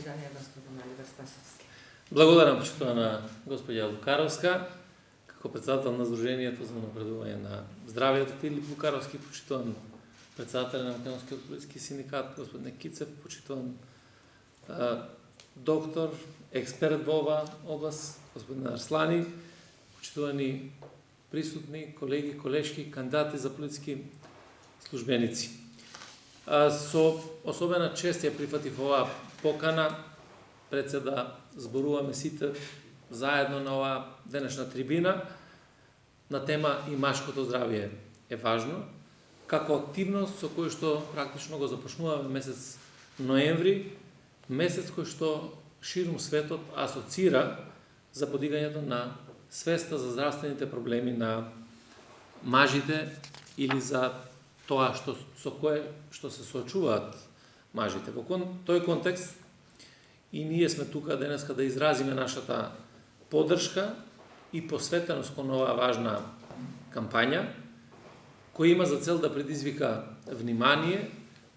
заседание господин Оливер Спасовски. Благодарам, почитувана господја Лукаровска, како председател на Сдруженијето за напредување на здравието, Филип Лукаровски, почитуван председател на Македонскиот политички синдикат, господин Кицев, почитуван доктор, експерт во оваа област, господин Арслани, почитувани присутни колеги, колешки, кандидати за политички службеници. Со особена чест ја прифатив оваа покана пред се да зборуваме сите заедно на оваа денешна трибина на тема и машкото здравје е важно, како активност со која што практично го започнуваме месец ноември, месец кој што ширум светот асоцира за подигањето на свеста за здравствените проблеми на мажите или за тоа со кое што се соочуваат мажите. Во тој контекст и ние сме тука денеска да изразиме нашата поддршка и посветеност кон оваа важна кампања, која има за цел да предизвика внимание,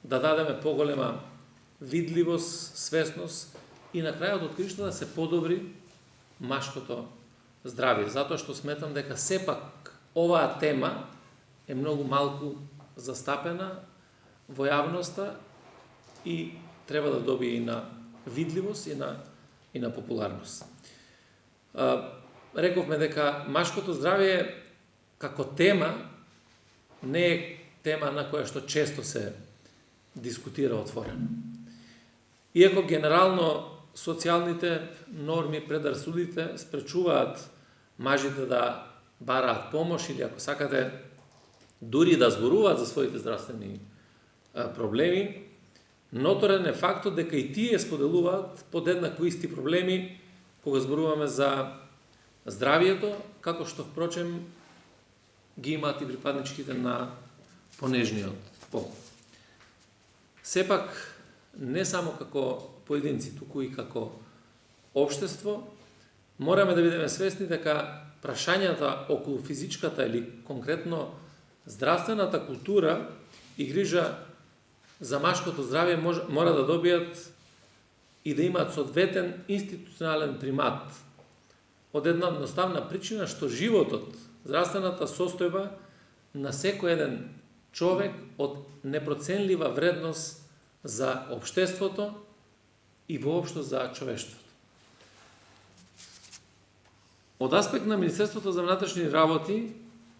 да дадеме поголема видливост, свесност и на крајот откришто да се подобри машкото здравје. Затоа што сметам дека сепак оваа тема е многу малку застапена во јавноста и треба да добие и на видливост и на популарност. Рековме дека машкото здравје како тема не е тема на која што често се дискутира отворено. Иако генерално социјалните норми, предрасудите спречуваат мажите да бараат помош или ако сакате дури да зборуваат за своите здравствени проблеми, ноторен е фактот дека и тие споделуваат подеднакво исти проблеми кога зборуваме за здравието, како што впрочем ги имаат и припадничките на понежниот пол. Сепак, не само како поединци, туку и како општество, мораме да бидеме свесни дека прашањата околу физичката или конкретно здравствената култура и грижа за машкото здравје мора да добијат и да имаат соодветен институционален примат. Од една едноставна причина што животот, здравствената состојба на секој еден човек од непроценлива вредност за општеството и воопшто за човештвото. Од аспект на Министерството за внатрешни работи,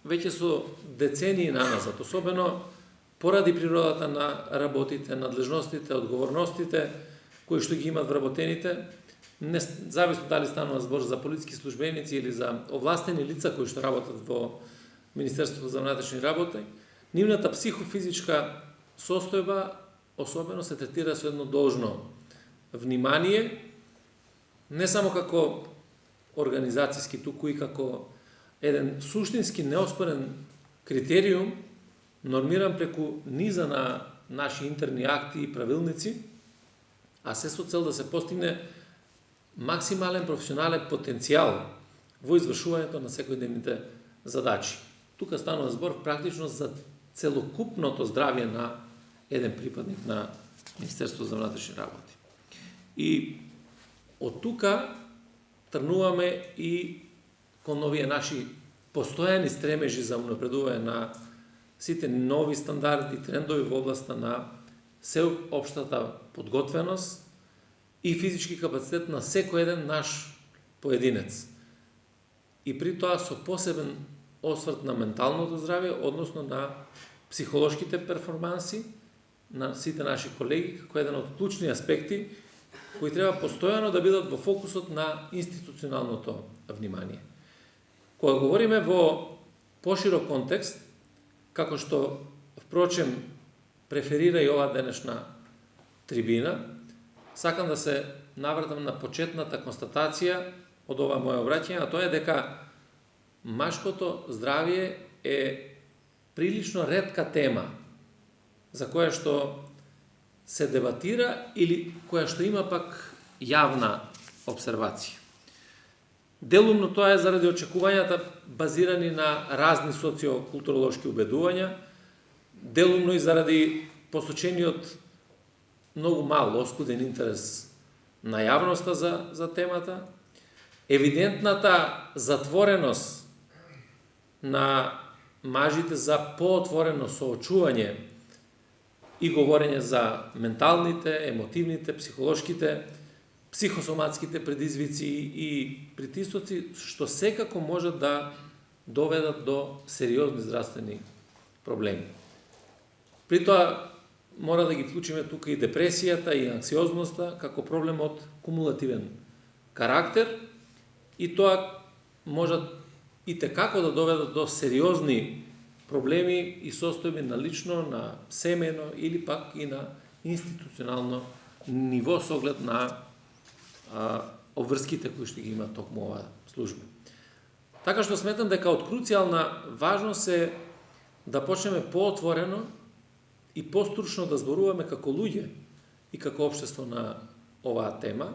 веќе со децении наназад, особено поради природата на работите, надлежностите, одговорностите кои што ги имат вработените, независно дали станува збор за полициски службеници или за овластени лица кои што работат во Министерството за внатрешни работи, нивната психофизичка состојба особено се третира со едно должно внимание, не само како организацијски, туку и како еден суштински неоспорен критериум, нормиран преку низа на наши интерни акти и правилници, а се со цел да се постигне максимален професионален потенцијал во извршувањето на секојдневните задачи. Тука станува збор практично за целокупното здравје на еден припадник на Министерството за внатрешни работи. И од тука трнуваме и кон овие наши постојани стремежи за унапредување на сите нови стандарди, трендови во областа на сеопштата подготвеност и физички капацитет на секој еден наш поединец. И при тоа со посебен осврт на менталното здравје, односно на психолошките перформанси на сите наши колеги, како еден од клучни аспекти кои треба постојано да бидат во фокусот на институционалното внимание. Кога говориме во поширок контекст, како што впрочем преферира и оваа денешна трибина, сакам да се навратам на почетната констатација од ова моје обраќање, а тоа е дека машкото здравје е прилично ретка тема за која што се дебатира или која што има пак јавна обсервација. Делумно тоа е заради очекувањата базирани на разни социокултуролошки убедувања, делумно и заради посочениот многу мал, оскуден интерес на јавноста за темата, евидентната затвореност на мажите за поотворено соочување и говорење за менталните, емотивните, психолошките, психосоматските предизвици и притисоци, што секако може да доведат до сериозни здравствени проблеми. При тоа мора да ги вклучиме тука и депресијата и анксиозноста како проблем од кумулативен карактер и тоа може и текако да доведат до сериозни проблеми и состојби на лично, на семејно или пак и на институционално ниво со оглед на обврските кои што ги има токму оваа служба. Така што сметам дека од круцијална важност е да почнеме поотворено и постручно да зборуваме како луѓе и како општество на оваа тема,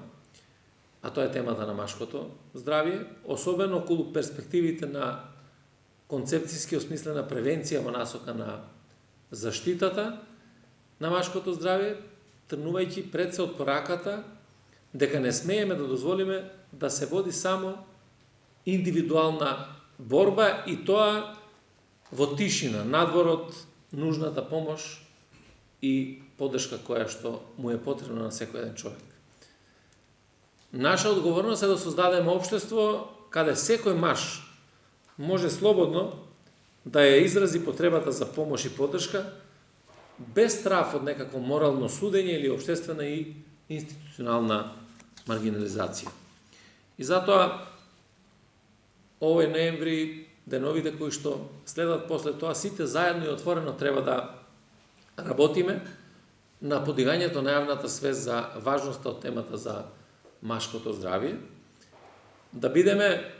а тоа е темата на машкото здравје, особено околу перспективите на концепцијски осмислена превенција во насока на заштитата на машкото здравје, тргнувајќи пред се од пораката дека не смееме да дозволиме да се води само индивидуална борба и тоа во тишина, надвор од нужната помош и поддршка која што му е потребна на секој еден човек. Наша одговорност е да создадеме општество каде секој маж може слободно да ја изрази потребата за помош и поддршка без страв од некакво морално судење или општествена и институционална маргинализација. И затоа овој ноември, деновите кои што следат после тоа, сите заедно и отворено треба да работиме на подигањето на јавната свест за важноста од темата за машкото здравје, да бидеме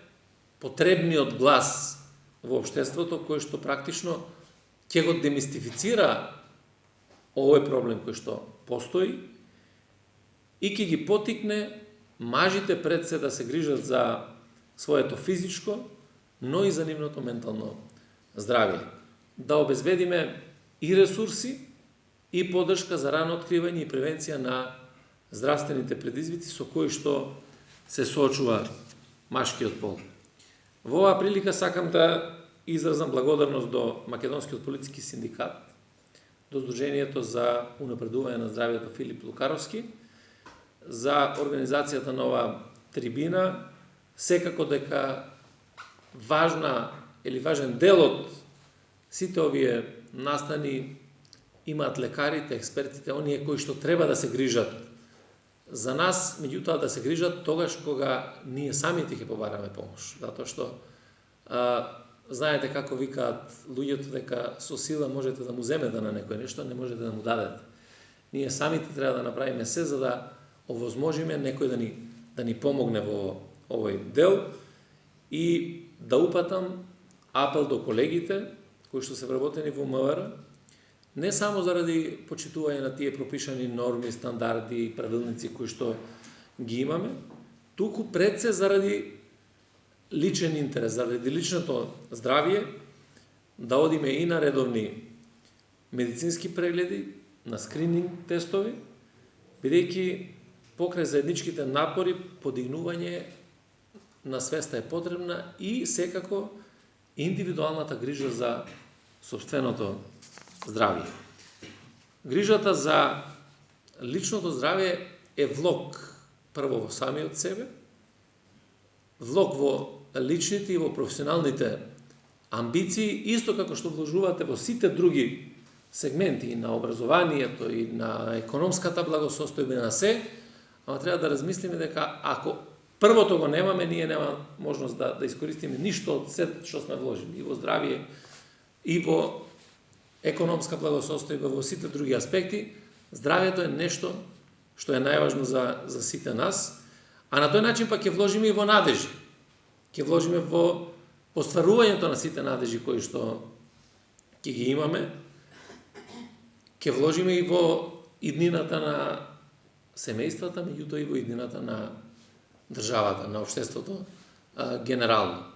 потребниот глас во општеството кој што практично ќе го демистифицира овој проблем кој што постои и ќе ги потикне мажите пред се да се грижат за своето физичко, но и за нивното ментално здравје. Да обезбедиме и ресурси и поддршка за рано откривање и превенција на здравствените предизвици со кои што се соочува машкиот пол. Во оваа прилика сакам да изразам благодарност до Македонскиот полициски синдикат, до Сдруженијето за унапредување на здравјето Филип Лукаровски, за организацијата на оваа трибина, секако дека важен дел од сите овие настани имаат лекарите, експертите, оние кои што треба да се грижат за нас, меѓутоа да се грижат тогаш кога ние самите ќе побараме помош. Затоа што знаете како викаат луѓето дека со сила можете да му земете на некој нешто, не можете да му дадете. Ние самите треба да направиме се за да овозможиме некој да ни помогне во овој дел и да упатам апел до колегите кои што се вработени во МВР, не само заради почитување на тие пропишани норми, стандарди и правилници кои што ги имаме, туку пред се заради личен интерес, заради личното здравје, да одиме и на редовни медицински прегледи, на скрининг тестови, бидејќи покрај заедничките напори подигнување на свеста е потребна и секако индивидуалната грижа за сопственото здравје. Грижата за личното здравје е влог прво во самиот себе, влог во личните и во професионалните амбиции, исто како што вложувате во сите други сегменти, и на образованието, и на економската благосостојба, на се, ама треба да размислиме дека ако првото го немаме, ние нема можност да искористиме ништо од се што сме вложили, и во здравје, и во економска благосостојба, во сите други аспекти. Здравјето е нешто што е најважно за сите нас, а на тој начин пак ќе вложиме и во надежи. Ќе вложиме во остварувањето на сите надежи кои што ќе ги имаме, ќе вложиме и во иднината на семејствата, меѓутоа и во иднината на државата, на општеството генерално.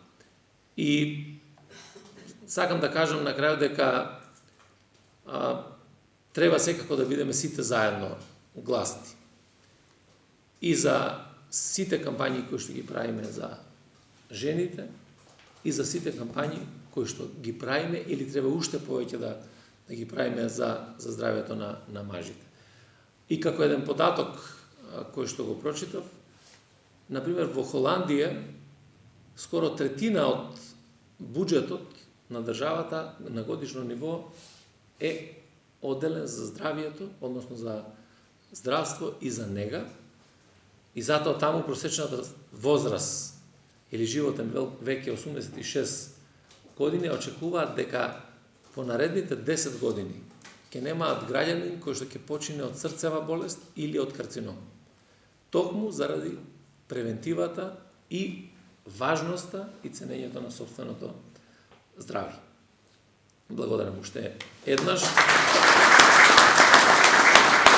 И сакам да кажам на крај дека треба секако да бидеме сите заедно гласни. и за сите кампањи кои што ги правиме за жените и за сите кампањи кои што ги правиме или треба уште повеќе да ги правиме за здравјето на мажите. И како еден податок кој што го прочитав, например во Холандија скоро третина од буџетот на државата на годишно ниво е одделен за здравието, односно за здравство и за нега. И затоа таму просечната возраст или животен век е 86 години, очекуваат дека по наредните 10 години ќе немаат граѓанин кој што ќе почине од срцева болест или од карцином. Токму заради превентивата и важноста и ценењето на сопственото здравје. Благодарам уште еднаш.